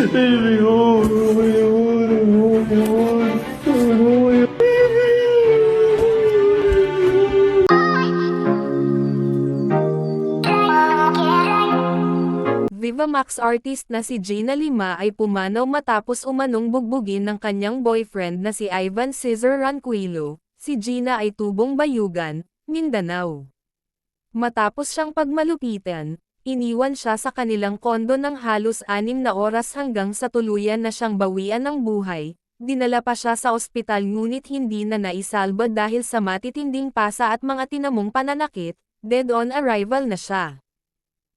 Viva Max artist na si Gina Lima ay pumanaw matapos umanong bugbugin ng kanyang boyfriend na si Ivan Cesar Ranquillo. Si Gina ay tubong Bayugan, Mindanao. Matapos siyang pagmalupitan, iniwan siya sa kanilang kondo ng halos 6 na oras hanggang sa tuluyan na siyang bawian ng buhay. Dinala pa siya sa ospital ngunit hindi na naisalba dahil sa matitinding pasa at mga tinamong pananakit, dead on arrival na siya.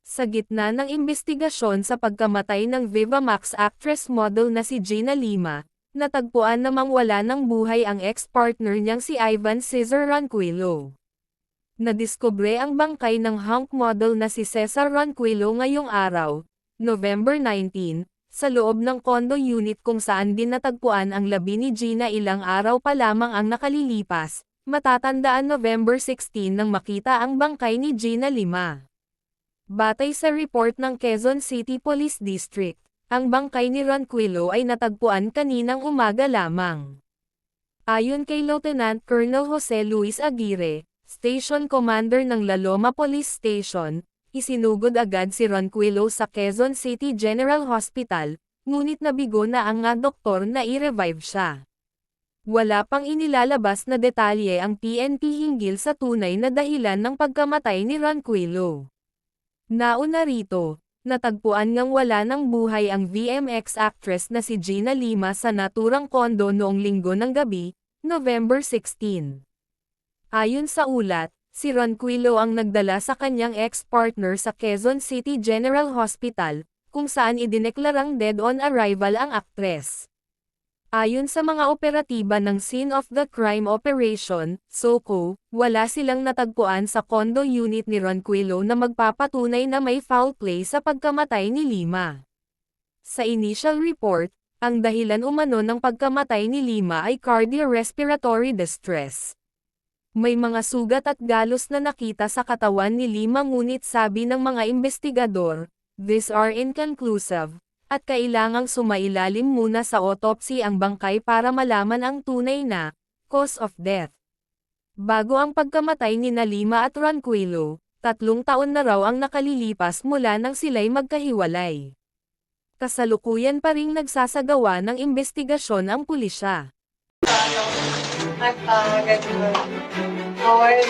Sa gitna ng imbestigasyon sa pagkamatay ng Viva Max actress model na si Gina Lima, natagpuan namang wala ng buhay ang ex-partner niyang si Ivan Cesar Ranquillo. Nadiskubre ang bangkay ng hunk model na si Cesar Ranquillo ngayong araw, November 19, sa loob ng condo unit kung saan din natagpuan ang labi ni Gina ilang araw pa lamang ang nakalilipas, matatandaan November 16 nang makita ang bangkay ni Gina Lima. Batay sa report ng Quezon City Police District, ang bangkay ni Ranquillo ay natagpuan kaninang umaga lamang. Ayon kay Lieutenant Colonel Jose Luis Aguirre, Station Commander ng La Loma Police Station, isinugod agad si Ranquillo sa Quezon City General Hospital, ngunit nabigo na ang doktor na i-revive siya. Wala pang inilalabas na detalye ang PNP hinggil sa tunay na dahilan ng pagkamatay ni Ranquillo. Nauna rito, natagpuan ngang wala ng buhay ang VMX actress na si Gina Lima sa naturang kondo noong Linggo ng gabi, November 16. Ayon sa ulat, si Ranquillo ang nagdala sa kanyang ex-partner sa Quezon City General Hospital, kung saan idineklarang dead on arrival ang aktres. Ayon sa mga operatiba ng Scene of the Crime Operation, SOCO, wala silang natagpuan sa condo unit ni Ranquillo na magpapatunay na may foul play sa pagkamatay ni Lima. Sa initial report, ang dahilan umano ng pagkamatay ni Lima ay cardiorespiratory distress. May mga sugat at galos na nakita sa katawan ni Lima ngunit sabi ng mga investigador, these are inconclusive, at kailangang sumailalim muna sa autopsy ang bangkay para malaman ang tunay na cause of death. Bago ang pagkamatay ni Lima at Ranquillo, 3 taon na raw ang nakalilipas mula nang sila'y magkahiwalay. Kasalukuyan pa ring nagsasagawa ng investigasyon ang pulisya. How are you?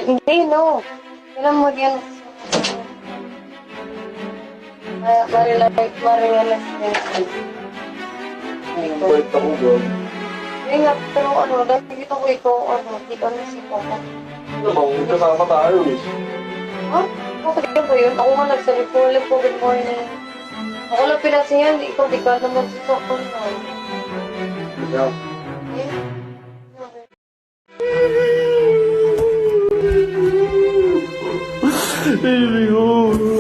Hindi, no. Kailan mo yan? Marilalas yan. Bait ako doon. Hindi nga, pero dahil kita ko ito, di ka si Papa. Ano bang, kasama tayo eh. Ha? Bakit po yun? Ako nga nagsalit po ulit po, good morning. Ako lang pinasiyan, di ka naman si Sokon na. Yeah. Eh? Baby, oh.